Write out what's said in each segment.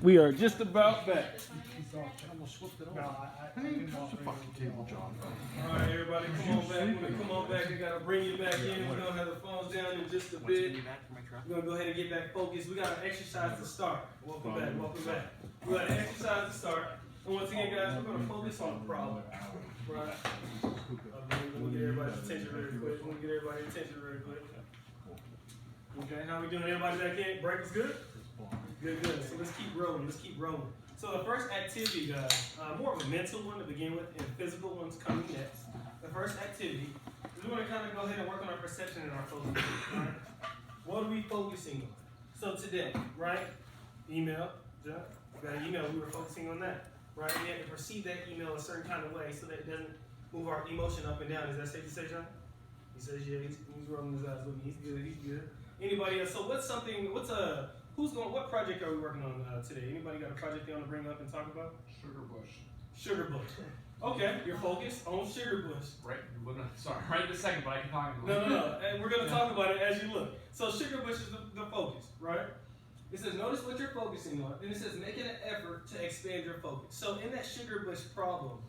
We are just about back. Alright, everybody, come on back. Come on back. I gotta bring you back in. We're gonna have the phones down in just a bit. We're gonna go ahead and get back focused. We got an exercise to start. Welcome back, welcome back. We got an exercise to start. And once again, guys, we're gonna focus on the problem. Right? Let me get everybody's attention really quick. Okay, how we doing? Everybody back in? Break is good? Good. So let's keep rolling. So the first activity, guys, more of a mental one to begin with, and physical one's coming next. The first activity is we're going to kind of go ahead and work on our perception and our focus. Right? What are we focusing on? So today, right? Email. John, we got an email. We were focusing on that. Right? We had to perceive that email a certain kind of way so that it doesn't move our emotion up and down. Is that safe to say, John? He says, yeah. He's rolling his eyes with me. He's good. Anybody else? So what project are we working on today? Anybody got a project they want to bring up and talk about? Sugar Bush. Okay, you're focused on Sugar Bush. Right in a second, but I can talk about it. No. And we're going to talk about it as you look. So Sugar Bush is the focus, right? It says, notice what you're focusing on. And it says, making an effort to expand your focus. So in that Sugar Bush problem,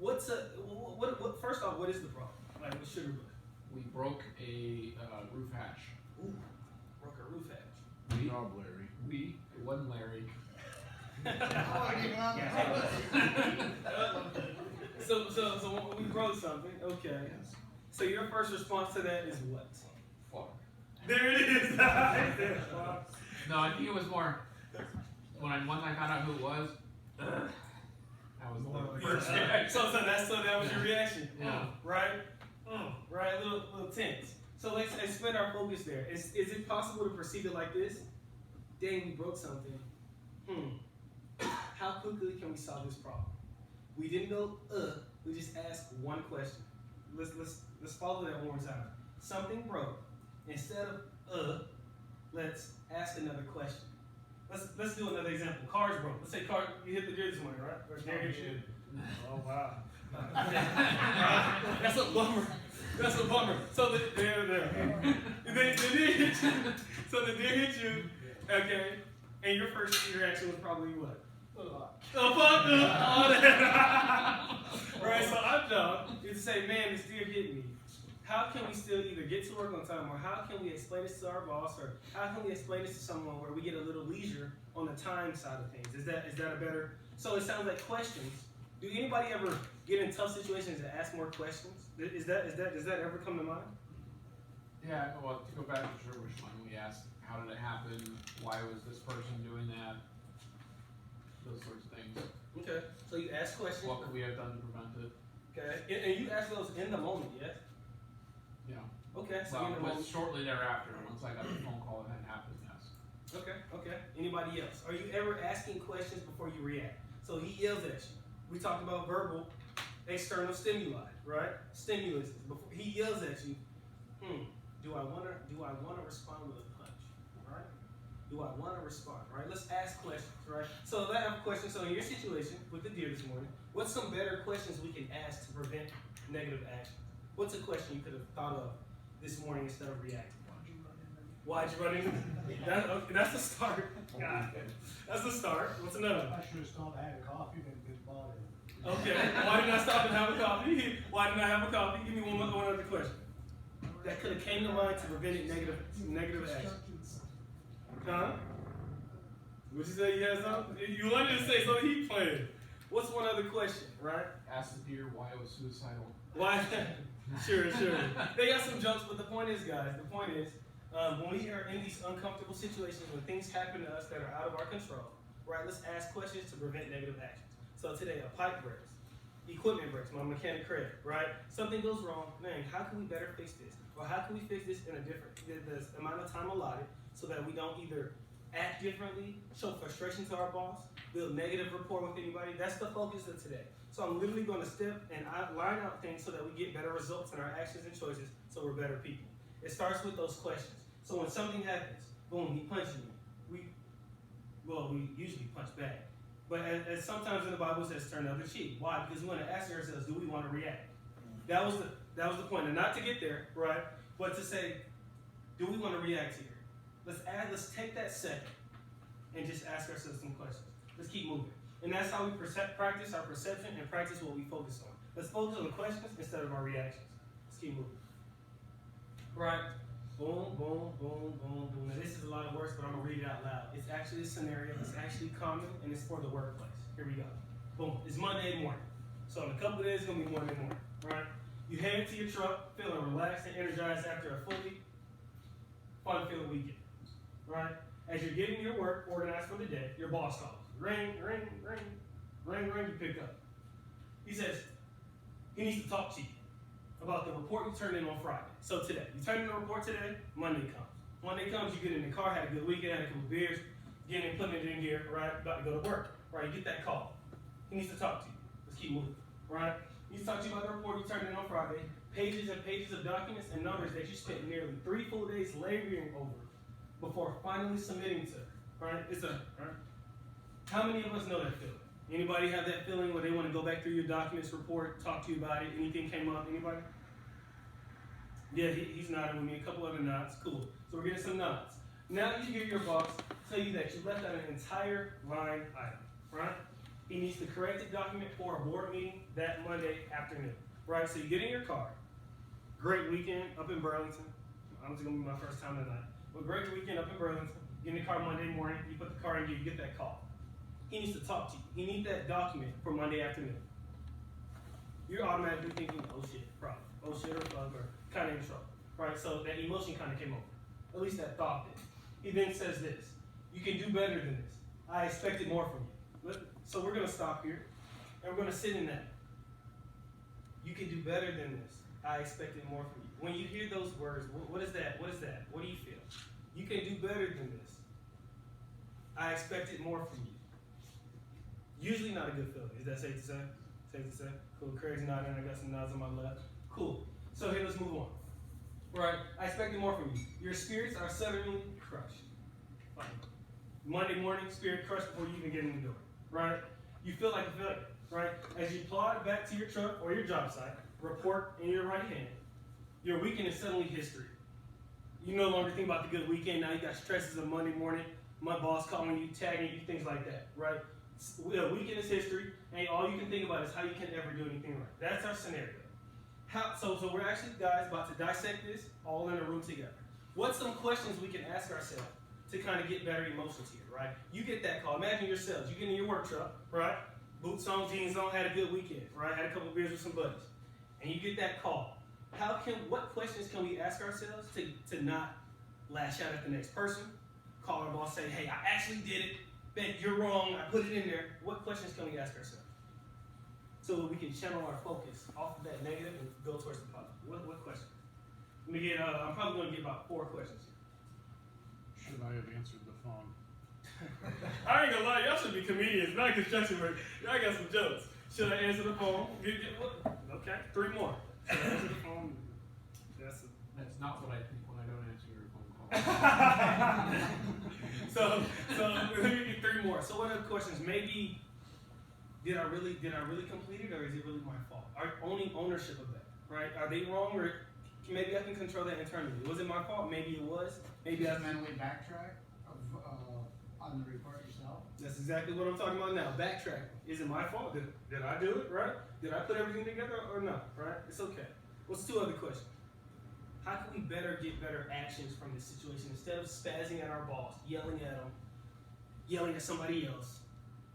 first off, what is the problem? Like with Sugar Bush? We broke a roof hatch. Ooh, broke a roof hatch. It wasn't Larry. So we broke something. Okay. So your first response to that is what? Fuck. There it is. No, I think it was more once I found out who it was. That was the first reaction. So that was your reaction. Yeah. Right. Right. A little tense. So let's spend our focus there. Is it possible to perceive it like this? Dang, we broke something. How quickly can we solve this problem? We didn't go, we just asked one question. Let's follow that one more time. Something broke. Instead of, let's ask another question. Let's do another example. Cars broke. Let's say you hit the deer this morning, right? Or deer hit you. Oh, wow. That's a bummer. So the deer hit you. So the deer hit you, okay, and your first reaction was probably what? Right, so our job is to say, man, this deer hit me. How can we still either get to work on time, or how can we explain this to our boss, or how can we explain this to someone where we get a little leisure on the time side of things? Is that a better? So it sounds like questions. Do anybody ever get in tough situations and ask more questions? Does that ever come to mind? Yeah, well, to go back to Sugar Bush one, we asked, how did it happen? Why was this person doing that? Those sorts of things. Okay, so you ask questions. What could we have done to prevent it? Okay, and you ask those in the moment, yes? Yeah. Okay, so Well, in the but moment. shortly thereafter, once I got the phone call that had happened, yes. Okay. Anybody else? Are you ever asking questions before you react? So he yells at you. We talked about verbal external stimuli, right? Stimulus. Before he yells at you, do I wanna respond with a punch? Right? Do I wanna respond? Right? Let's ask questions, right? So I have a question. So in your situation with the deer this morning, what's some better questions we can ask to prevent negative actions? What's a question you could have thought of this morning instead of reacting? Why'd you run into that's the start. God, that's the start. What's another one? I should have stopped and had a coffee and been bothered. Okay. Why didn't I stop and have a coffee? Why didn't I have a coffee? Give me one other question. That could have came to mind to prevent negative actions. Huh? Would you say you had something? You wanted to say something he planned. What's one other question, right? Ask the deer why it was suicidal. Why? Sure. They got some jokes, but the point is, guys, when we are in these uncomfortable situations, when things happen to us that are out of our control, right, let's ask questions to prevent negative actions. So today, a pipe breaks, equipment breaks, my mechanic credit, right? Something goes wrong, man, how can we better fix this? Or how can we fix this in the amount of time allotted so that we don't either act differently, show frustration to our boss, build negative rapport with anybody? That's the focus of today. So I'm literally going to step and line out things so that we get better results in our actions and choices so we're better people. It starts with those questions. So when something happens, boom, he punches me. We usually punch back. But as sometimes in the Bible it says, turn the other cheek. Why? Because we want to ask ourselves, do we want to react? That was the point. And not to get there, right? But to say, do we want to react here? Let's take that second and just ask ourselves some questions. Let's keep moving. And that's how we practice our perception and practice what we focus on. Let's focus on the questions instead of our reactions. Let's keep moving. Right? Boom, boom, boom, boom, boom. Now this is a lot of words, but I'm gonna read it out loud. It's actually a scenario, it's actually common, and it's for the workplace. Here we go. Boom. It's Monday morning. So in a couple of days, it's gonna be Monday morning, right? You head into your truck, feeling relaxed and energized after a fully fun-filled weekend, right? As you're getting your work organized for the day, your boss calls. Ring, ring, ring, ring, ring, you pick up. He says, he needs to talk to you about the report you turned in on Friday. So today, you turned in the report today, Monday comes. Monday comes, you get in the car, had a good weekend, had a couple beers, getting it, putting it in here, right? About to go to work, right? You get that call. He needs to talk to you. Let's keep moving, right? He needs to talk to you about the report you turned in on Friday, pages and pages of documents and numbers that you spent nearly 3 full days laboring over before finally submitting to, right? Right? How many of us know that feeling? Anybody have that feeling where they want to go back through your documents, report, talk to you about it? Anything came up? Anybody? Yeah, he's nodding with me. A couple other nods. Cool. So we're getting some nods. Now you hear your boss tell you that you left out an entire line item, right? He needs the corrected document for a board meeting that Monday afternoon, right? So you get in your car. Great weekend up in Burlington. It's going to be my first time tonight. But great weekend up in Burlington. Get in the car Monday morning. You put the car in gear. You get that call. He needs to talk to you. He needs that document for Monday afternoon. You're automatically thinking, oh shit, problem. Oh shit, or fuck, or kind of in trouble, right? So that emotion kind of came over. At least that thought did. He then says this, you can do better than this. I expected more from you. So we're going to stop here, and we're going to sit in that. You can do better than this. I expected more from you. When you hear those words, what is that? What is that? What do you feel? You can do better than this. I expected more from you. Usually not a good feeling. Is that safe to say? Safe to say? Cool. Craig's nodding. I got some nods on my left. Cool. So here, let's move on. Right. I expected more from you. Your spirits are suddenly crushed. Like Monday morning, spirit crushed before you even get in the door. Right? You feel like a failure. Right? As you plod back to your truck or your job site, report in your right hand, your weekend is suddenly history. You no longer think about the good weekend. Now you got stresses of Monday morning, my boss calling you, tagging you, things like that. Right? The weekend is history, and all you can think about is how you can ever do anything right. That's our scenario. So we're actually, guys, about to dissect this all in a room together. What's some questions we can ask ourselves to kind of get better emotions here, right? You get that call. Imagine yourselves. You get in your work truck, right? Boots on, jeans on, had a good weekend, right? Had a couple beers with some buddies. And you get that call. What questions can we ask ourselves to not lash out at the next person? Call our boss, say, hey, I actually did it. Ben, you're wrong. I put it in there. What questions can we ask ourselves? So that we can channel our focus off of that negative and go towards the positive. What questions? Let me get, I'm probably going to get about 4 questions here. Should I have answered the phone? I ain't gonna lie, y'all should be comedians, not construction work. Y'all got some jokes. Should I answer the phone? Okay, 3 more. Should I answer the phone? That's not what I think when I don't answer your phone call. So let me get 3 more. So what are the questions? Maybe did I really complete it, or is it really my fault? Owning ownership of that, right? Are they wrong, or maybe I can control that internally? Was it my fault? Maybe it was. Maybe I mentally backtrack on the report yourself. That's exactly what I'm talking about now. Backtracking. Is it my fault? Did I do it, right? Did I put everything together or not, right? It's okay. What's 2 other questions? How can we get better actions from this situation instead of spazzing at our boss, yelling at them, yelling at somebody else,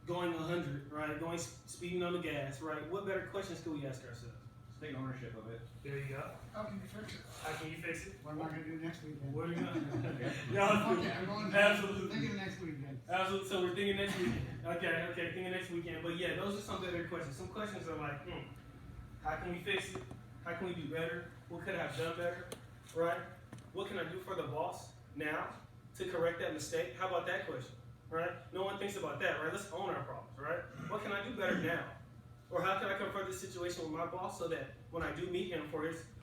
going 100, right? Speeding on the gas, right? What better questions can we ask ourselves? Take ownership of it. There you go. How can you fix it? How can you fix it? What am I going to do next weekend? What are you going to do? Okay, I'm going to Absolutely. thinking next weekend. Absolutely. So we're thinking next weekend. Okay, thinking next weekend. But yeah, those are some better questions. Some questions are like, how can we fix it? How can we do better? What could I have done better? Right? What can I do for the boss now to correct that mistake? How about that question? Right? No one thinks about that, right? Let's own our problems, right? What can I do better now? Or how can I confront this situation with my boss so that when I do meet him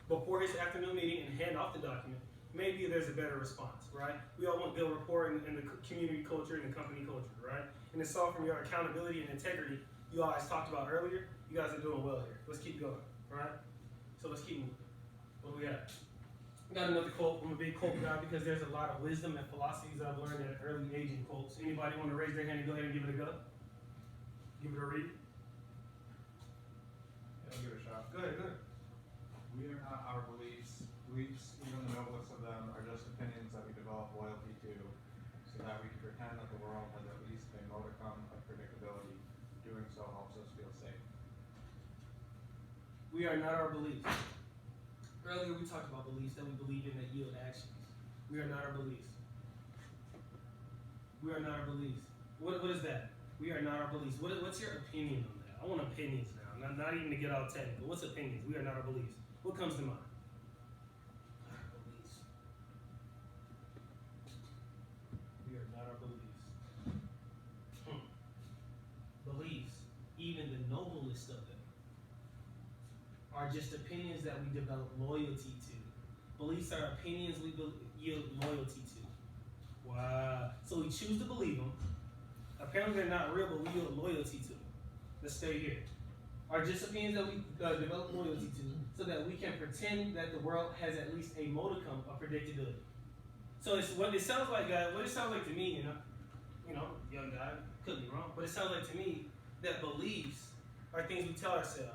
before his afternoon meeting and hand off the document, maybe there's a better response, right? We all want good rapport in the community culture and the company culture, right? And it's all from your accountability and integrity you guys talked about earlier. You guys are doing well here. Let's keep going, right? So let's keep moving. What do we got? I got another quote. I'm a big quote guy because there's a lot of wisdom and philosophies that I've learned at an early age in quotes. Anybody want to raise their hand and go ahead and give it a go? Give it a read. Yeah, I'll give it a shot. Go ahead. We are not our beliefs. Beliefs, even the noblest of them, are just opinions that we develop loyalty to, so that we can pretend that the world has at least a modicum of predictability. Doing so helps us feel safe. We are not our beliefs. Earlier we talked about beliefs that we believe in that yield actions. We are not our beliefs. We are not our beliefs. What is that? We are not our beliefs. What's your opinion on that? I want opinions now. Not even to get all technical. What's opinions? We are not our beliefs. What comes to mind? Our beliefs. We are not our beliefs. Beliefs, even the noblest of them, are just opinions that we develop loyalty to. Beliefs are opinions we yield loyalty to. Wow. So we choose to believe them. Apparently they're not real, but we yield loyalty to them. Let's stay here. Are just opinions that we develop loyalty to, so that we can pretend that the world has at least a modicum of predictability. So it's what it sounds like, what it sounds like to me, young guy, could be wrong, but it sounds like to me that beliefs are things we tell ourselves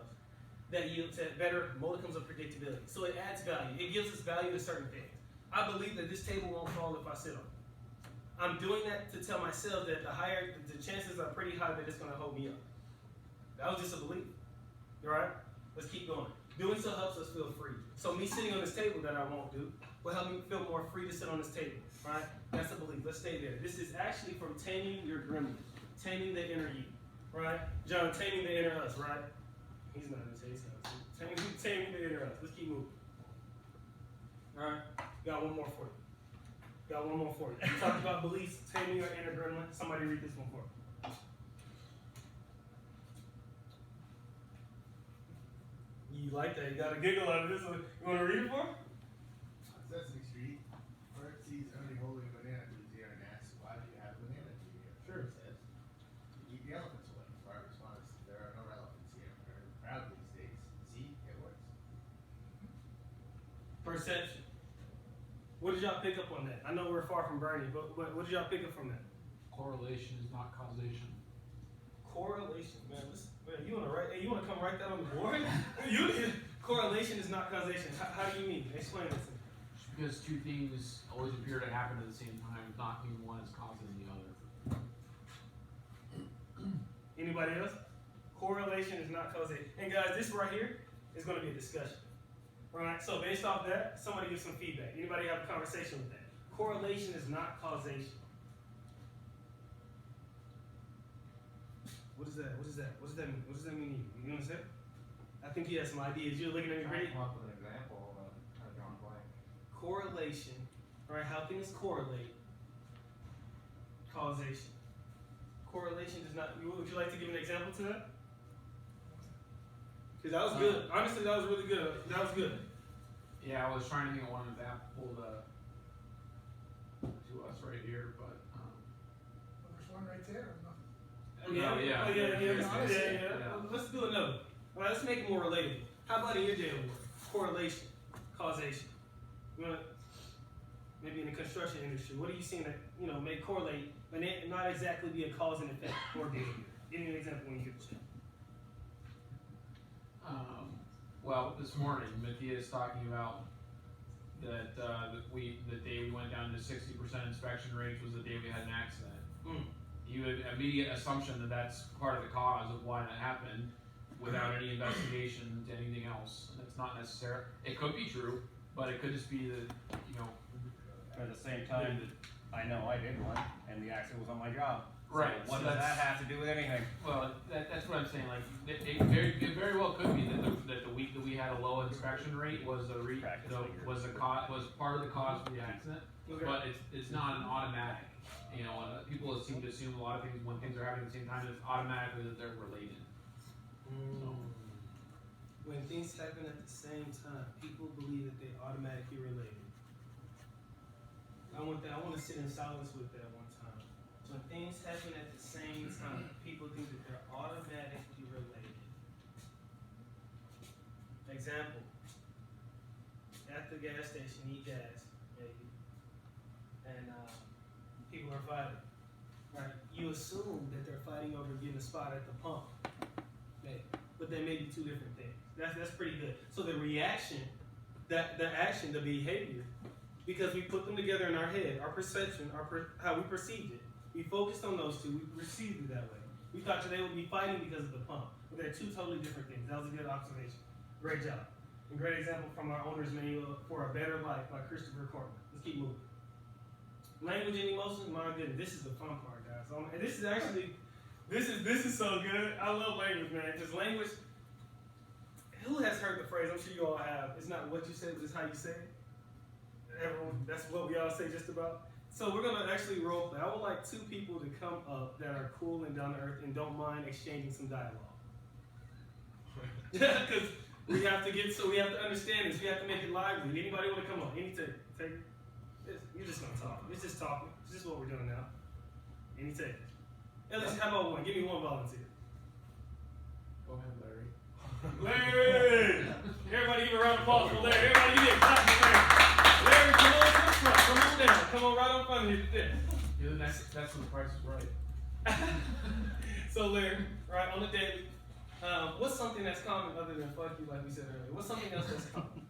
that yield to better modicums of predictability. So it adds value. It gives us value to certain things. I believe that this table won't fall if I sit on it. I'm doing that to tell myself that the chances are pretty high that it's going to hold me up. That was just a belief. All right? Let's keep going. Doing so helps us feel free. So me sitting on this table that I won't do will help me feel more free to sit on this table. Right? That's a belief. Let's stay there. This is actually from taming your gremlin. Taming the inner you. Right? John, taming the inner us, right? He's not going to say he's going to say. Taming the inner us. Let's keep moving. All right? Got one more for you. You talked about beliefs, taming your inner gremlin. Somebody read this one for me. You like that? You got a giggle out of this one. You want to read it for me? Sesame Street. Bert sees Ernie holding a banana to his ear and asks, "Why do you have a banana to your ear?" Sure. He says, "To keep the elephants away." Bart responds, "There are no elephants here." Ernie proudly states, "See, it works." Perception. What did y'all pick up on that? I know we're far from Bernie, but what did y'all pick up from that? Correlation is not causation. Correlation, man. You want to write? Hey, you want to come write that on the board? Correlation is not causation. How do you mean? Explain this to me. Just because two things always appear to happen at the same time, not mean one is causing the other. Anybody else? Correlation is not causation. And guys, this right here is going to be a discussion. Right? So based off that, somebody give some feedback. Anybody have a conversation with that? Correlation is not causation. What is that? What does that mean? What does that mean to you? You know what I'm saying? I think you have some ideas. You're looking at me Trying great. to come up with an example, but kind of drawn blank. Correlation, right? How things correlate. Causation. Correlation does not. Would you like to give an example to that? Because that was good. Honestly, that was really good. That was good. Yeah, I was trying to think of one example to us right here, but There's one right there. Well, let's do another. All right, let's make it more relatable. How about in your daily work? Correlation, causation. You know, maybe in the construction industry, what are you seeing that may correlate, but not exactly be a cause and effect or behavior? Give me an example when you get the well, this morning, Matthias talking about that the day we went down to 60% inspection rates was the day we had an accident. You had immediate assumption that that's part of the cause of why that happened, without any investigation into anything else. And it's not necessary. It could be true, but it could just be that At the same time, I know I did one, and the accident was on my job. Right, So what so does that's- that have to do with anything? Well, that's what I'm saying. Like, it very well could be that the week that we had a low inspection rate was was part of the cause for the accident. Okay. But it's not an automatic. People seem to assume a lot of things when things are happening at the same time, it's automatically that they're related. When things happen at the same time, people believe that they're automatically related. I want to sit in silence with that one time. When things happen at the same time, people think that they're automatically related. Example. At the gas station, beat Jazz, and people are fighting. Right? You assume that they're fighting over getting a spot at the pump, but they may be two different things. That's pretty good. So the reaction, the action, the behavior, because we put them together in our head, our perception, how we perceived it. We focused on those two. We perceived it that way. We thought that they would be fighting because of the pump, but they're two totally different things. That was a good observation. Great job. And great example from our owner's manual for a better life by Christopher Corman. Let's keep moving. Language and emotions, my goodness, this is the fun part, guys. And this is actually, this is so good. I love language, man. Because language, who has heard the phrase? I'm sure you all have. It's not what you say, but it's how you say it. Everyone, that's what we all say just about. So we're gonna actually role play. I would like two people to come up that are cool and down to earth and don't mind exchanging some dialogue. Because we have to understand this. We have to make it lively. Anybody want to come on? Any take? You're just gonna talk. It's just talking. It's just what we're doing now. Any take? Ellis, how about one? Give me one volunteer. Go ahead, Larry. Larry! Everybody give a round of applause for Larry. Everybody give a clap for Larry. Larry, come on to the front. Come on down. Come on right on front of you. Yeah, that's when the price is right. So Larry, right, on the daily, what's something that's common other than fuck you, like we said earlier? What's something else that's common?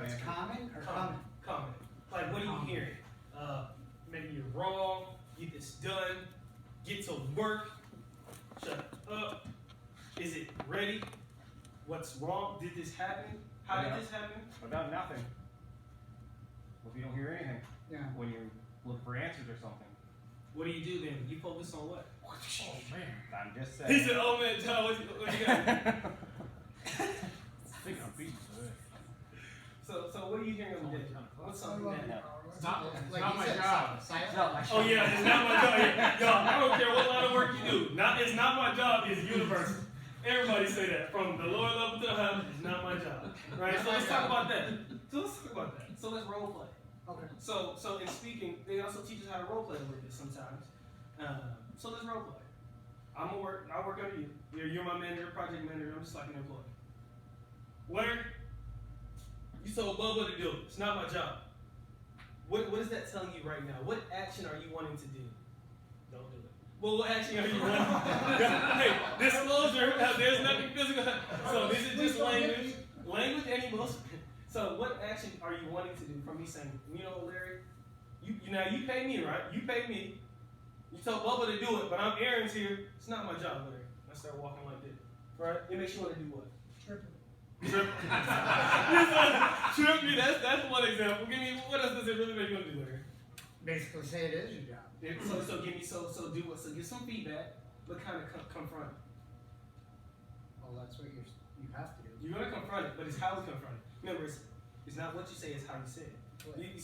It's common or common? Common. Like, what are you hearing? Maybe you're wrong, get this done, get to work, shut up, is it ready? What's wrong? Did this happen? How did this happen? About nothing. If you don't hear anything. Yeah. When you look for answers or something. What do you do then? You focus on what? Oh man. I'm just saying. He said, oh man, John, what you got? I think I'm beating today. So what are you hearing on the day? What's something that... It's not Like my you said, job. silent. Oh yeah, it's not my job. Y'all, I don't care what line of work you do. It's not my job, it's universal. Everybody say that. From the lower level to the high level, it's not my job. Right? So let's talk about that. So let's role play. Okay. So in speaking, they also teach us how to role play a little bit sometimes. So let's role play. I work under you. You're my manager, project manager. I'm just like an employee. Where you told Bubba to do it. It's not my job. What is that telling you right now? What action are you wanting to do? Don't do it. Well, what action are you wanting? Hey, disclosure. There's nothing physical. So this is just language and emotion. So what action are you wanting to do from me saying, you know, Larry, you pay me, right? You pay me. You told Bubba to do it, but I'm Aaron's here. It's not my job, Larry. I start walking like this, right? It makes you want to do what? Trip me. That's one example. Give me what else does it really make you want to do, Larry? Basically say it is your job. So give me so do what? So give some feedback, but kind of confront it. Well, that's what you have to do. You're gonna confront it, but it's how we confront it. Remember, it's not what you say, it's how you say it. You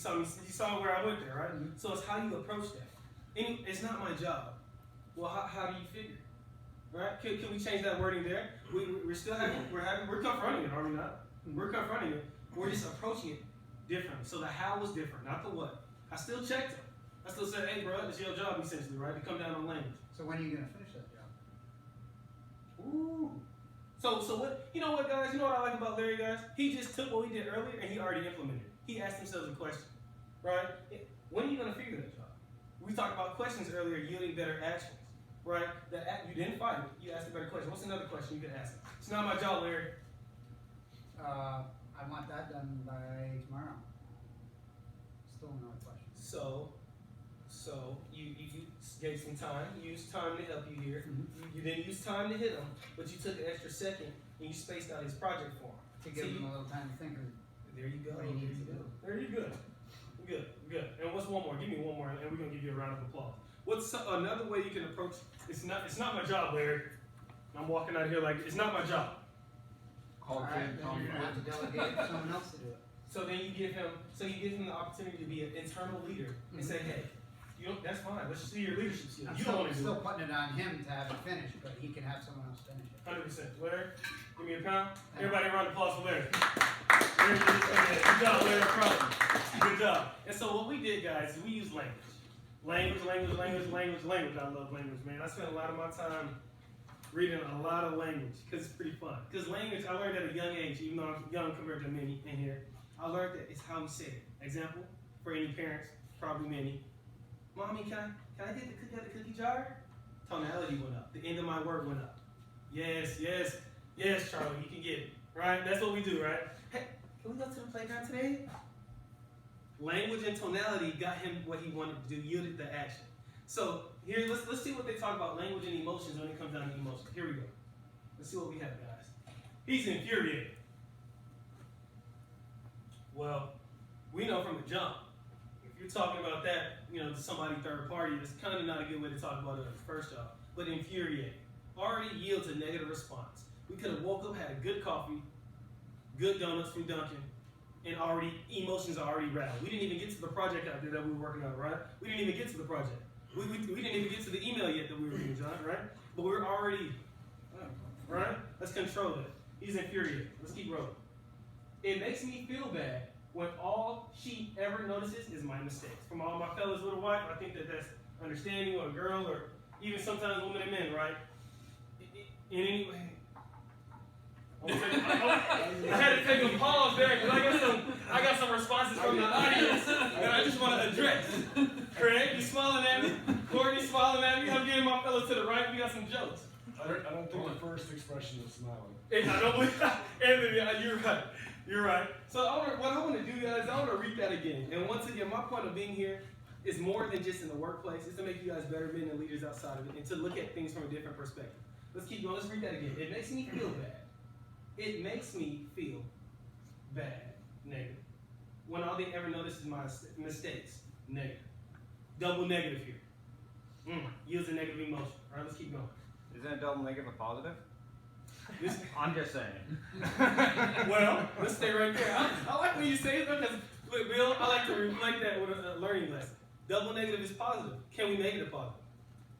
saw where I went there, right? Mm-hmm. So it's how you approach that. And it's not my job. Well, how do you figure? Right? Can we change that wording there? We're still we're confronting it, are we not? We're confronting it. We're just approaching it differently. So the how was different, not the what. I still checked him. I still said, hey, bro, it's your job essentially, right? To come down on language. So when are you gonna finish that job? Ooh. So what? You know what, guys? You know what I like about Larry, guys? He just took what we did earlier and he already implemented it. He asked himself a question, right? When are you gonna figure that job? We talked about questions earlier, yielding better actions. Right? You didn't fight it. You asked a better question. What's another question you could ask? It's not my job, Larry. I want that done by tomorrow. Still no question. So you gave some time. You used time to help you here. Mm-hmm. You didn't use time to hit him, but you took an extra second and you spaced out his project for him. To give him a little time to think of There you go. what he needs to do. There you go. Good. And what's one more? Give me one more, and we're gonna give you a round of applause. What's another way you can approach? It's not my job, Larry. I'm walking out here like it's not my job. Call Alright, Ken, then call you're gonna have to delegate for someone else to do it. So then you give him the opportunity to be an internal leader and say, hey, that's fine. Let's see your leadership skills. I'm You don't want to do still it. putting it on him to have it finished, but he can have someone else finish it. 100%. Larry, give me a pound. Everybody, a round of applause for Larry. Good job, Larry. Good job. And so what we did, guys, is we used language. Language. I love language, man. I spent a lot of my time reading a lot of language because it's pretty fun. Because language, I learned at a young age, even though I'm young compared to many in here, I learned that it's how we say it. Example, for any parents, probably many. Mommy, can I get the cookie out of the cookie jar? Tonality went up. The end of my word went up. Yes, Charlie, you can get it. Right? That's what we do, right? Hey, can we go to the playground today? Language and tonality got him what he wanted to do, yielded the action. So here, let's see what they talk about language and emotions when it comes down to emotions. Here we go. Let's see what we have, guys. He's infuriated. Well, we know from the jump, if you're talking about that, to somebody third party, it's kind of not a good way to talk about it first off. But infuriated already yields a negative response. We could have woke up, had a good coffee, good donuts from Dunkin', and already emotions are already rattled. We didn't even get to the project out there that we were working on, right? We didn't even get to the project. We didn't even get to the email yet that we were reading, John, right? But we're already, right? Let's control that. He's infuriated. Let's keep rolling. It makes me feel bad when all she ever notices is my mistakes. From all my fellas with a wife, I think that's understanding, or a girl, or even sometimes women and men, right? In any way. I had to take a pause there because I got some responses from the audience that I just want to address. Craig, you smiling at me? Courtney smiling at me? I'm getting my fellows to the right. We got some jokes. I don't think the first expression is smiling. And I don't believe Anthony, you're right. You're right. So what I want to do, guys, I want to read that again. And once again, my point of being here is more than just in the workplace. It's to make you guys better men and leaders outside of it and to look at things from a different perspective. Let's keep going. Let's read that again. It makes me feel bad. It makes me feel bad, negative. When all they ever notice is my mistakes, negative. Double negative here. Yields a negative emotion. All right, let's keep going. Isn't a double negative a positive? This, I'm just saying. well, let's stay right there. I like when you say it because, Bill, I like to reflect that with a learning lesson. Double negative is positive. Can we make it a positive?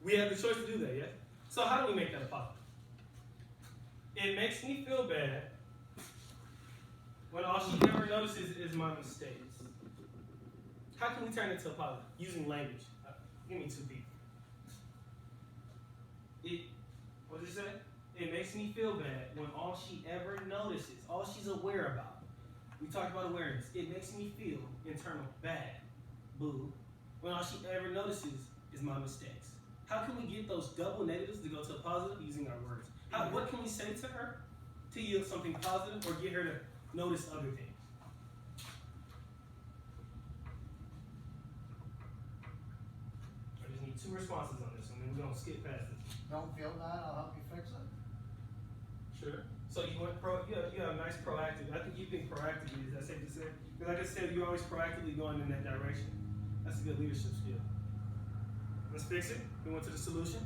We have the choice to do that, yes? So how do we make that a positive? It makes me feel bad when all she ever notices is my mistakes. How can we turn it to a positive? Using language. Give me two people. What did it say? It makes me feel bad when all she ever notices, all she's aware about. We talked about awareness. It makes me feel internal bad, boo, when all she ever notices is my mistakes. How can we get those double negatives to go to a positive using our words? What can we say to her to yield something positive or get her to notice other things? I just need two responses on this one, and we're going to skip past this. Don't feel bad, I'll help you fix it. Sure. So you went you have nice proactive. I think you think proactively, is that safe to say? Because like I said, you're always proactively going in that direction. That's a good leadership skill. Let's fix it. We went to the solution.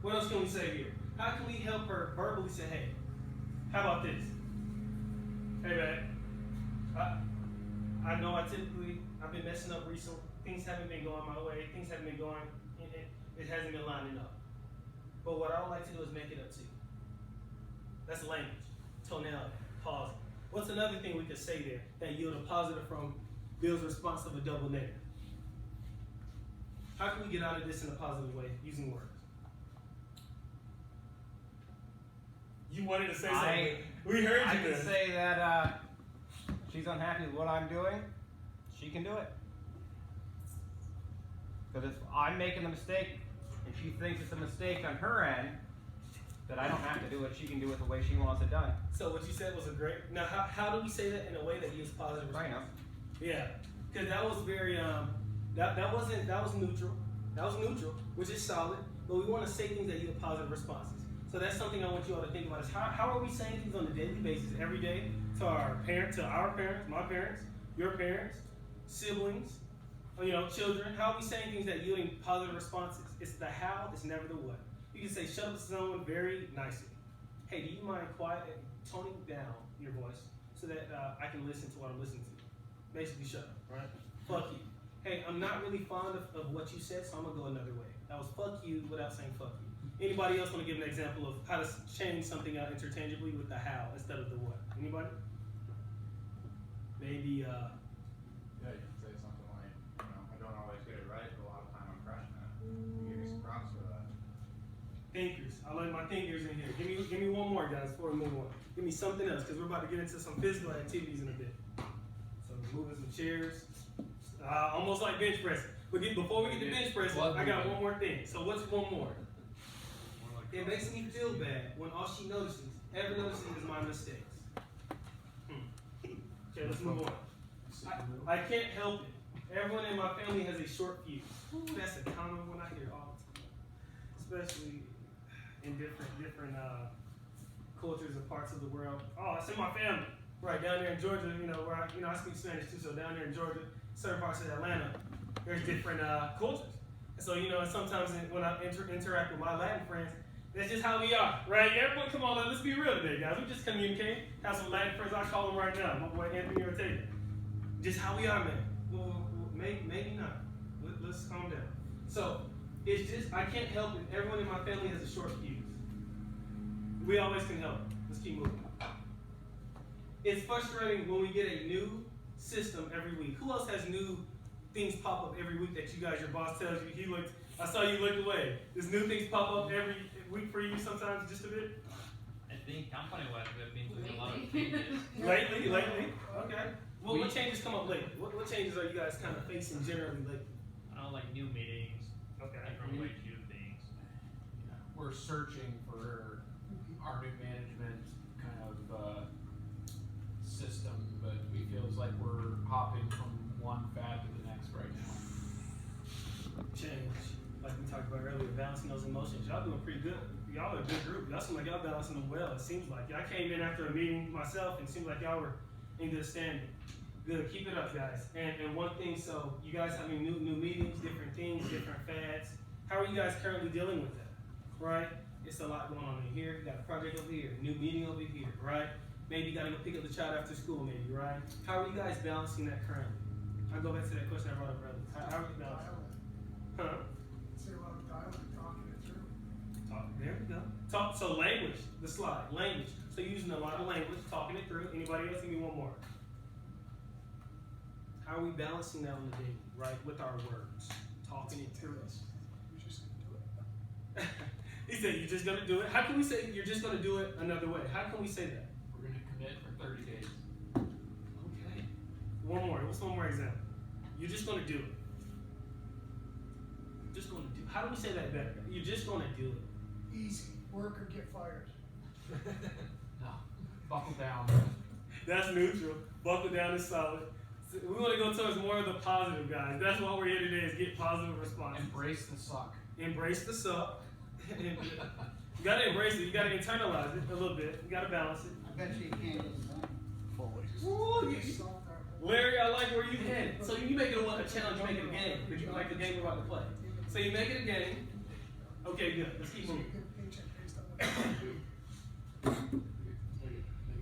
What else can we say here? How can we help her verbally say, hey, how about this? Hey, man, I know I've been messing up recently. Things haven't been going my way. Things haven't been going, it hasn't been lining up. But what I would like to do is make it up to you. That's language, tonality, pause. What's another thing we could say there that yield a positive from Bill's response of a double negative? How can we get out of this in a positive way using words? You wanted to say something. We heard you. I can say that she's unhappy with what I'm doing. She can do it. Because if I'm making a mistake and she thinks it's a mistake on her end, that I don't have to do it. She can do it the way she wants it done. So what you said was a great. Now, how do we say that in a way that yields positive response? Right now. Yeah, because that was very that was neutral. That was neutral, which is solid. But we want to say things that yield positive responses. So that's something I want you all to think about: is how are we saying things on a daily basis, every day, to our parents, my parents, your parents, siblings, children? How are we saying things that yielding positive responses? It's the how. It's never the what. You can say, shut up to someone very nicely. Hey, do you mind toning down your voice so that I can listen to what I'm listening to? Basically, shut up, right? Fuck you. Hey, I'm not really fond of what you said, so I'm going to go another way. That was fuck you without saying fuck you. Anybody else want to give an example of how to change something out interchangeably with the how instead of the what? Anybody? Maybe, Yeah, you can say something like, I don't always get it right, but a lot of time I'm crushing it. You give me some props for that. thinkers. I like my thinkers in here. Give me one more, guys, before we move on. Give me something else, because we're about to get into some physical activities in a bit. So moving some chairs. Almost like bench pressing. But before we get to bench pressing, I got one more thing. So what's one more? It makes me feel bad when all she ever notices is my mistakes. Okay, let's move on. I can't help it. Everyone in my family has a short fuse. Ooh, that's a common one I hear all the time. Especially in different cultures and parts of the world. Oh, it's in my family. Right, down there in Georgia, where I speak Spanish too, so down there in Georgia, certain parts of Atlanta, there's different cultures. And so, and sometimes when I interact with my Latin friends, that's just how we are, right? Everyone, come on, let's be real today, guys. We just communicate. Have some Latin friends, I call them right now. My boy Anthony Ortega. Just how we are, man. Well, maybe not. Let's calm down. So, it's just, I can't help it. Everyone in my family has a short fuse. We always can help. Let's keep moving. It's frustrating when we get a new system every week. Who else has new things pop up every week that your boss tells you, I saw you look away. There's new things pop up every week for you sometimes, just a bit? I think company-wise we have been doing a lot of changes. Lately? Okay. Well, what changes come up lately? What changes are you guys kind of facing generally lately? I don't know, like new meetings, Okay. different way to do things. We're searching for our new management kind of system, but we feels like we're hopping from one fad to the next right now. Change. Like we talked about earlier, balancing those emotions. Y'all doing pretty good. Y'all are a good group. Y'all seem like y'all balancing them well, it seems like. I came in after a meeting myself and it seemed like y'all were in good standing. Good, keep it up, guys. And one thing, so you guys having new meetings, different things, different fads. How are you guys currently dealing with that? Right? It's a lot going on in here. You got a project over here, new meeting over here, right? Maybe you gotta go pick up the child after school, maybe, right? How are you guys balancing that currently? I'll go back to that question I brought up earlier. How are you balancing? Huh? Say a lot of dialogue, talking it through. There we go. So language, the slide, language. So you're using a lot of language, talking it through. Anybody else? Give me one more. How are we balancing that on the daily, right? With our words, talking it through. You're just gonna do it. He said, you're just gonna do it. How can we say you're just gonna do it another way? How can we say that? We're gonna commit for 30 days. Okay. One more. What's one more example? You're just gonna do it. Just gonna do. How do we say that better? You're just gonna do it. Easy. Work or get fired. No, buckle down. That's neutral. Buckle down is solid. So we want to go towards more of the positive, guys. That's what we're here today, is get positive responses. Embrace the suck. Embrace the suck. You gotta embrace it. You gotta internalize it a little bit. You gotta balance it. I bet you can't even. Ooh, Larry, I like where you headed. So you make it a challenge, you make it a game. But you like the game we're about to play. So you make it a game. Okay, good. Let's keep moving.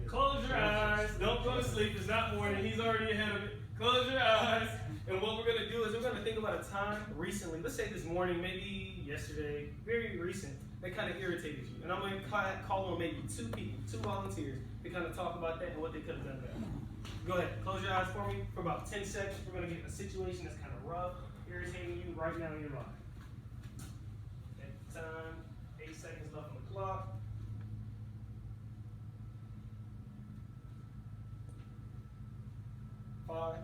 Close your eyes. Don't go to sleep. It's not morning. He's already ahead of it. Close your eyes. And what we're going to do is we're going to think about a time recently. Let's say this morning, maybe yesterday, very recent, that kind of irritated you. And I'm going to call on maybe 2 people, 2 volunteers, to kind of talk about that and what they could have done better. Go ahead. Close your eyes for me for about 10 seconds. We're going to get a situation that's kind of rough, irritating you right now in your life. Okay, time, 8 seconds left on the clock. Five.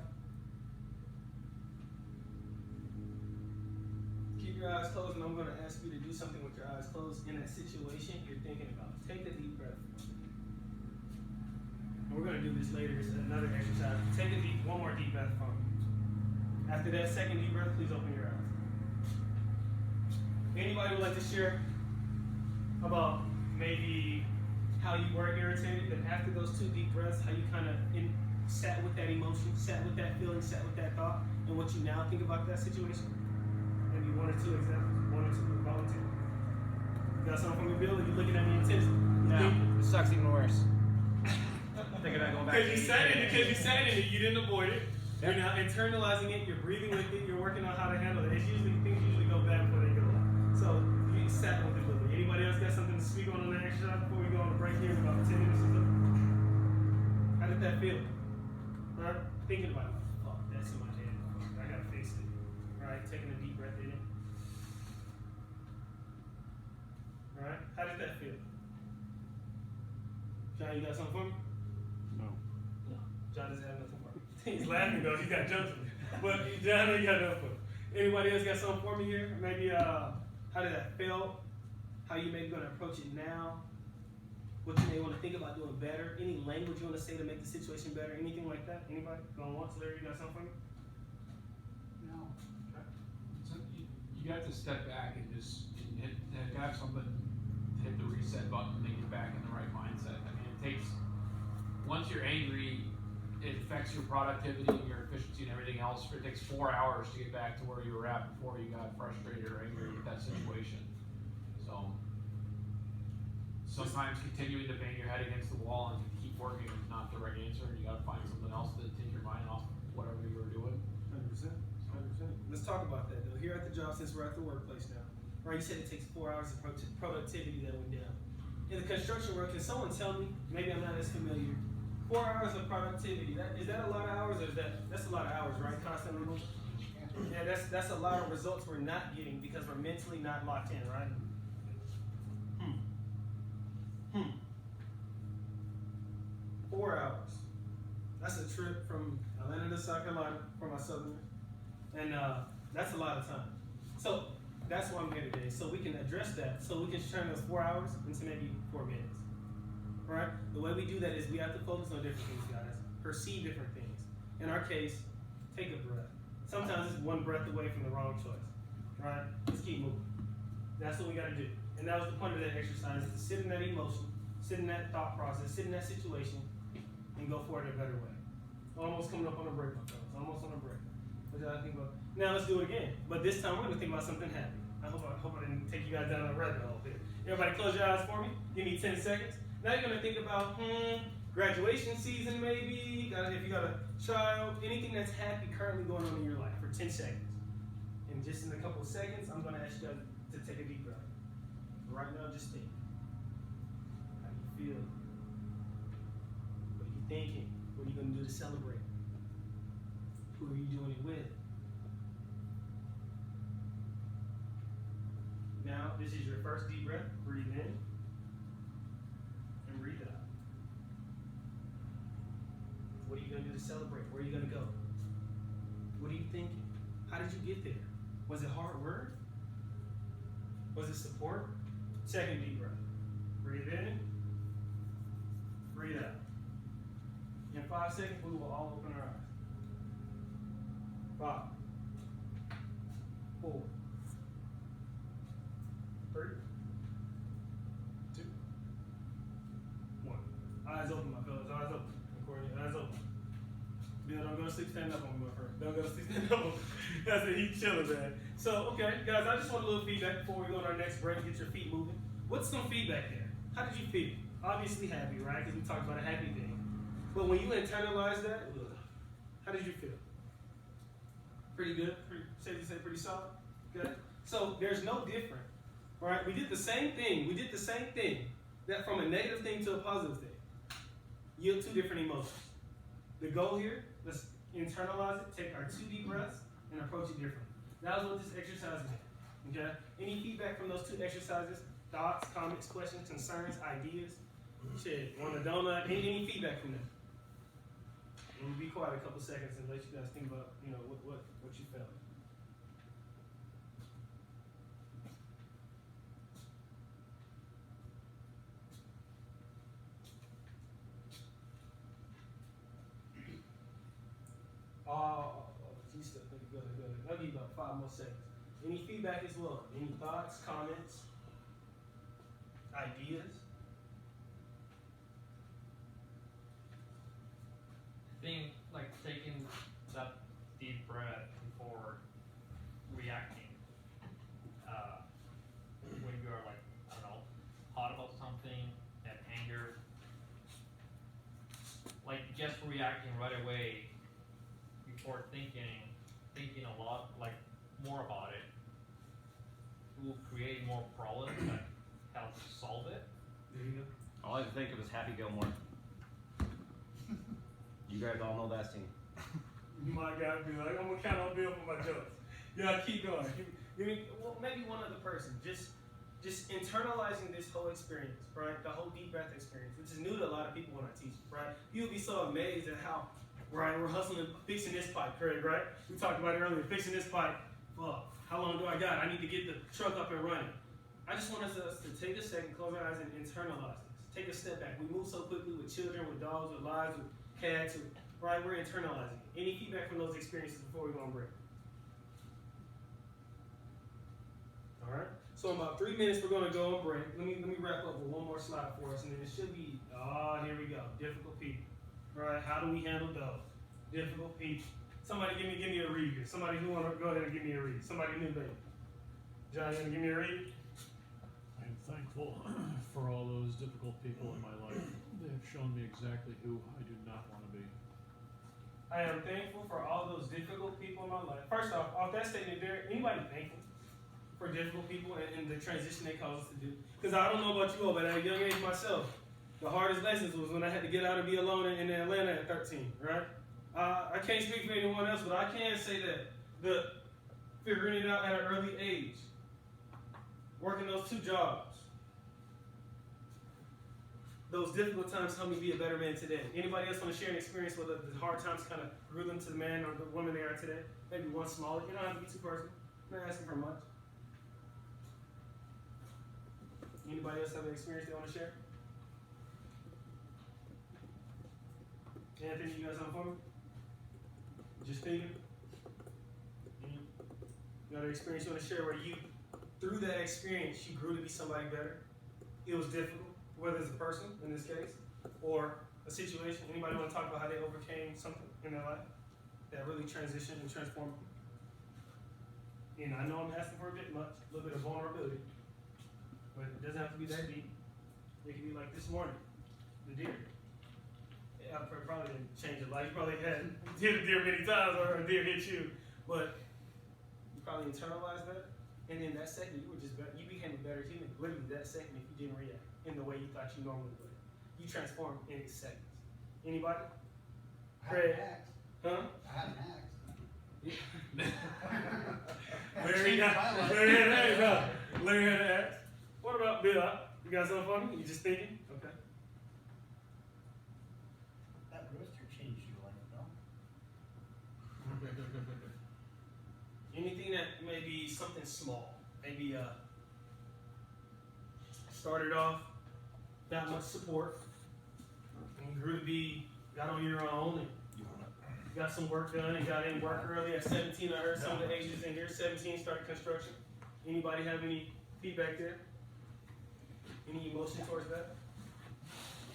Keep your eyes closed, and I'm going to ask you to do something with your eyes closed in that situation you're thinking about. Take a deep breath. And we're going to do this later. It's another exercise. Take one more deep breath from me. After that second deep breath, please open your eyes. Anybody would like to share about maybe how you were irritated, and after those 2 deep breaths, how you kind of sat with that emotion, sat with that feeling, sat with that thought, and what you now think about that situation? Maybe 1 or 2 examples, 1 or 2 volunteer. You got something from your bill, or you looking at me intensely? No, it sucks even worse. Thinking about going back. Because you sat in it, you didn't avoid it. You're now internalizing it, you're breathing with it, you're working on how to handle it. Things usually go bad before they go out. So you sat with it a little bit. Anybody else got something to speak on that exercise before we go on a break here in about 10 minutes or so? How did that feel? Right? Thinking about it. Oh, that's in my head. I gotta fix it. Right? Taking a deep breath in it. Alright? How did that feel? John, you got something for me? No. John doesn't have nothing for me. He's laughing though, he's got jokes. But I know you got enough for it. Anybody else got something for me here? Maybe how did that feel? How you maybe gonna approach it now? What you may want to think about doing better? Any language you want to say to make the situation better? Anything like that? Anybody? Going once, Larry, you got something for me? No. So you got to step back and just and have something hit the reset button and get back in the right mindset. I mean, it takes, once you're angry, it affects your productivity and your efficiency and everything else. It takes 4 hours to get back to where you were at before you got frustrated or angry with that situation. So sometimes continuing to bang your head against the wall and keep working is not the right answer, and you gotta find something else to take your mind off whatever you were doing. 100%. 100%. Let's talk about that though. Here at the job, since we're at the workplace now, right? You said it takes 4 hours of productivity that went down. In the construction world, can someone tell me? Maybe I'm not as familiar. 4 hours of productivity. Is that a lot of hours, or that's a lot of hours, right? Constantly moving. Yeah, that's a lot of results we're not getting because we're mentally not locked in, right? 4 hours. That's a trip from Atlanta to South Carolina for my Southerners. And that's a lot of time. So that's why I'm here today. So we can address that. So we can turn those 4 hours into maybe 4 minutes. Right? The way we do that is we have to focus on different things, guys. Perceive different things. In our case, take a breath. Sometimes it's one breath away from the wrong choice. Right? Let's keep moving. That's what we got to do. And that was the point of that exercise, is to sit in that emotion, sit in that thought process, sit in that situation, and go for it in a better way. Almost coming up on a break, my fellas. Almost on a break. What did I think about? Now let's do it again. But this time we're going to think about something happy. I hope I didn't take you guys down a rabbit hole here. Everybody close your eyes for me. Give me 10 seconds. Now you're going to think about, graduation season maybe, if you got a child, anything that's happy currently going on in your life for 10 seconds. And just in a couple of seconds, I'm going to ask you guys to take a deep breath. Right now, just think. How do you feel? What are you thinking? What are you going to do to celebrate? Who are you doing it with? Now, this is your first deep breath. Breathe in and breathe out. What are you going to do to celebrate? Where are you going to go? What are you thinking? How did you get there? Was it hard work? Was it support? Second deep breath. Breathe in. Breathe out. In 5 seconds, we will all open our eyes. 5, 4, 3, 2, 1. Eyes open, my fellas. Eyes open. Recording. Eyes open. Bill, don't go to sleep. Stand up on me, my friend. Don't go to sleep. Stand up on me. That's it. He's chilling, man. So, okay, guys, I just want a little feedback before we go to our next break. Get your feet moving. What's some feedback there? How did you feel? Obviously happy, right? Because we talked about a happy thing. But when you internalize that, how did you feel? Pretty good? Safe to say pretty solid? Good? So there's no different, right? We did the same thing. That from a negative thing to a positive thing. Yield 2 different emotions. The goal here, let's internalize it, take our 2 deep breaths, and approach it differently. That was what this exercise did. Okay? Any feedback from those 2 exercises? Thoughts, comments, questions, concerns, ideas? Shit, want a donut? Any feedback from them? We'll be quiet a couple seconds and let you guys think about, what you felt. Geez, good. I'll give you about 5 more seconds. Any feedback as well? Any thoughts, comments, ideas? Being like taking that deep breath before reacting. When you are like, I don't know, hot about something, have anger, like just reacting right away before thinking a lot, like more about it, will create more problems that help solve it. There you go. All I can think of is Happy Gilmore. You guys all know that scene. My God, be like, I'm gonna count on Bill for my jokes. Yeah, keep going. Maybe one other person. Just internalizing this whole experience, right? The whole deep breath experience, which is new to a lot of people when I teach, right? You'll be so amazed at how right? We're hustling, fixing this pipe, Craig, right? We talked about it earlier, fixing this pipe. Fuck, how long do I got? I need to get the truck up and running. I just want us to take a second, close our eyes, and internalize this. Take a step back. We move so quickly with children, with dogs, with lives, with cats, right? We're internalizing. Any feedback from those experiences before we go on break? All right. So in about 3 minutes, we're gonna go on break. Let me wrap up with one more slide for us, and then it should be. Here we go. Difficult people. Right? How do we handle those? Difficult people. Somebody give me a read here. Somebody who wanna go ahead and give me a read. Somebody new baby. John, you gonna give me a read? I'm thankful for all those difficult people in my life. They have shown me exactly who I do not want to be. I am thankful for all those difficult people in my life. First off that statement there, anybody thankful for difficult people and the transition they cause us to do? Because I don't know about you all, but at a young age myself, the hardest lessons was when I had to get out and be alone in Atlanta at 13, right? I can't speak for anyone else, but I can say that the figuring it out at an early age, working those 2 jobs, those difficult times helped me be a better man today. Anybody else want to share an experience where the hard times kind of grew them to the man or the woman they are today? Maybe one smaller. You don't have to be too personal. I'm not asking for much. Anybody else have an experience they want to share? Anthony, you got something for me? Just thinking? You got an experience you want to share where you, through that experience, you grew to be somebody better? It was difficult, whether it's a person, in this case, or a situation. Anybody want to talk about how they overcame something in their life that really transitioned and transformed them? And I know I'm asking for a little bit of vulnerability, but it doesn't have to be that deep. It can be like this morning, the deer. Yeah, I probably didn't change your life. You probably had hit a deer many times, or a deer hit you, but you probably internalized that, and then that second you were just better. You became a better human. Literally that second, if you didn't react in the way you thought you normally would, you transformed in seconds. Anybody? Craig? Huh? I had an axe. Larry had an axe, huh? Larry had an axe. What about Bill? You got something for me? You just thinking? Okay. That rooster changed your life, no? Anything that may be something small. Maybe started off not much support, and you grew to be, got on your own, and got some work done, and got in work early at 17. I heard some of the ages in here. 17 started construction. Anybody have any feedback there? Any emotion towards that?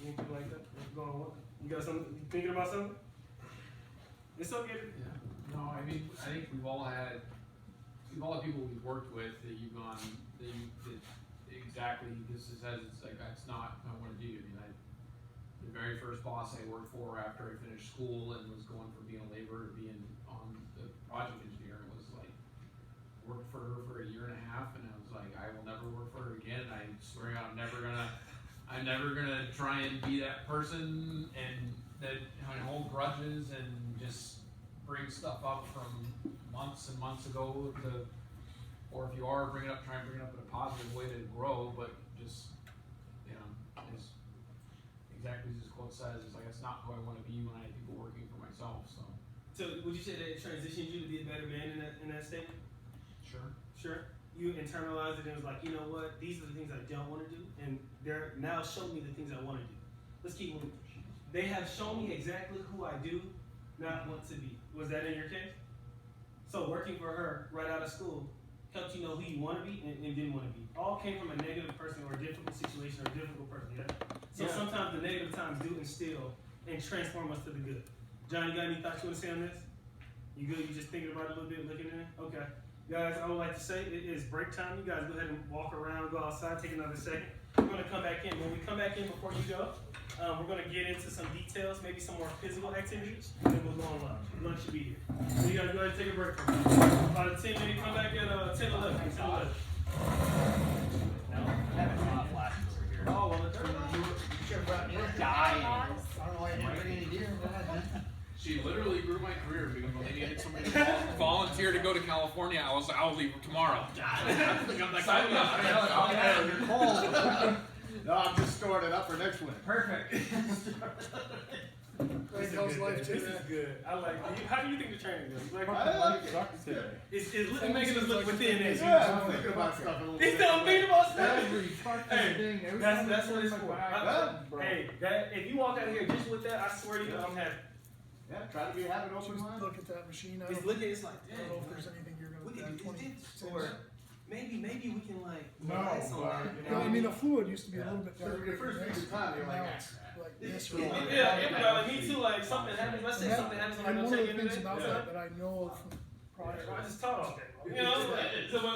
Anything like that? What's going on? You got something? You thinking about something? It's okay. Yeah. No, I mean, I think we've all had people we've worked with that you've gone, that exactly, this is as it's like, that's not what I want to do. I mean, the very first boss I worked for after I finished school and was going from being a laborer to being on the project engineer, it was like, worked for her for a year and a half, and I was like, I will never work for her again, and I swear I'm never gonna try and be that person and that hold grudges and just bring stuff up from months and months ago or if you are try and bring it up in a positive way to grow, but just, it's exactly as this quote says, it's like, that's not who I want to be when I have people working for myself, so. So would you say that it transitioned you to be a better man in that statement? Sure. Sure. You internalized it and was like, you know what? These are the things I don't want to do, and they're now showing me the things I want to do. Let's keep moving. They have shown me exactly who I do not want to be. Was that in your case? So working for her right out of school helped you know who you want to be and didn't want to be. All came from a negative person or a difficult situation or a difficult person. Yeah. So sometimes the negative times do instill and transform us to the good. John, you got any thoughts you want to say on this? You good? You just thinking about it a little bit, looking at it? Okay. Guys, I would like to say it is break time. You guys go ahead and walk around, go outside, take another second. We're going to come back in. When we come back in before you go, we're going to get into some details, maybe some more physical activities, and then we'll go on lunch. Lunch should be here. So you guys go ahead and take a break. About a 10 minute, come back at 10:11. 10:11. Oh, well, the third one. You should have brought me a Dying. I don't know why I didn't bring any deer. Go ahead, man. She literally grew my career because when they needed somebody to volunteer to go to California, I was like, I'll leave tomorrow. Sign me up. You're cold. No, I'm just storing it up for next winter. Perfect. Wait, don't his life This today. is good. I like it. How do you think the training goes? Like, I like it. It's good. it's making us look within it. Yeah, I'm thinking about stuff a little He's bit. still thinking about stuff. Every fucking Hey, thing. Every That's time that's I what it's turn for. my back I- up, bro. Hey, that if you walk out here just with that, I swear to you, I'm happy. Yeah, try to have an open Just mind. look at that machine. I It's don't, looking, it's like, I don't know if damn, there's anything you're we gonna can add do 20 this, or maybe we can like No, relax on but, that. you Yeah, know, I mean, the fluid used to be a little bit So darker. your first than thing this, is time, you're and like, now ah, it's like this. Yeah, or like me too. Like something happens. Let's say And something happens on and the one of check the in things today. about Yeah. that I know of from prior, I just taught all day. You know, so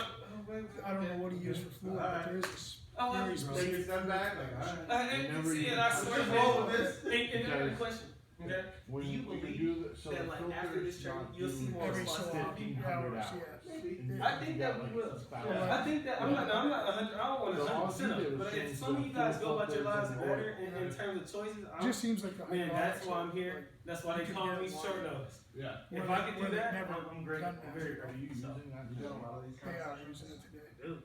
I don't know what he used for fluid, but there is this Oh, very take specific. your step back, like, alright. and see, and I swear, Just roll with this. And I got a question. Okay, When do you when believe do the, so that the like filter after this is training, not you'll see doing more Every so responsive often, people? hours, 100 yeah. I think that we will. I think that I'm not 100. I don't want So all 100% you of did it. was But if change some of the you guys fuel go about your filters lives in and oil. order in terms of choices, It just seems like the man, that's why I'm hydraulics, here. like, That's why they you call could me get short one. nose. Yeah. If where I could do they that, never I'm great. done I'm that. very Are you grateful. So, using that? You got a lot of these They are conversations. using it today. dude.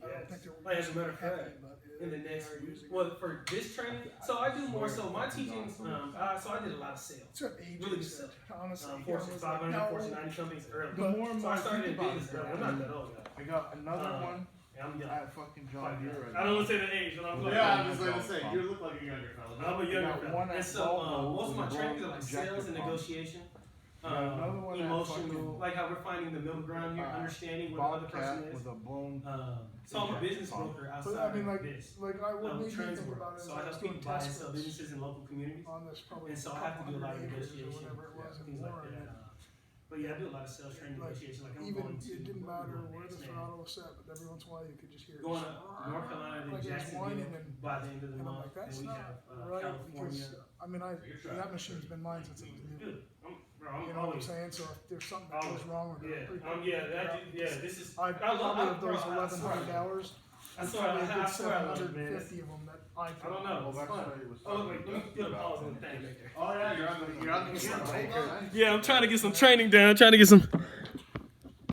I don't Yes. think they're Like, as a matter of heavy, fact, but in the they next are week, using it. well, for this training, so I do more so my teachings. So I did a lot of sales. It's what AJ Really good said, stuff. honestly. Fortune 500, No, Fortune 90 companies early. The more and So I more I started think in about business it, stuff. I'm not that old, guy. I got another one And I'm young. at fucking John Deere right I don't want to say the age, but I'm close. Yeah, I'm just gonna say, you look like a younger fella. I'm a I younger got fella. one And at so Volvo most of my with a trainings are blown like injector sales and pump. negotiation. got another one at Emotional, fucking, like how we're finding the middle ground here, understanding what the other person Bobcat is. with a blown. So I'm a injector business pump. broker But outside I mean, like, of this. I wouldn't even Trans think world. about it. So as I help was people doing buy and test sell fits businesses in local communities. on this probably And so I a have to couple do a lot of hundred acres or negotiation, whatever it was in things like Warren. that. But yeah, I do a lot of sales training Like, negotiation. Like I'm Even, going to it didn't matter where the next, man. throttle was set, but every once in a while you could just hear it. Going to North Carolina to Like it was whining Jacksonville and, by the end of the and I'm month, like, that's and we not have right, California. because, I mean, that machine's been mine since it was new. Dude, I'm You know what I'm always. saying? So if there's something that goes Always. wrong with it, Yeah, I'm pretty yeah, quick to that, figure out yeah. This is. I I love probably of bro, those I swear. 1,100 hours, I there's swear, probably a good I swear I love it, man. 750 of them that I I don't know. Well, It's that's fun. why it was Oh, wait, let me fucking get a about pause on it. the thing right there. Oh yeah, you're on the camera. Yeah, I'm trying to get some training down. Trying to get some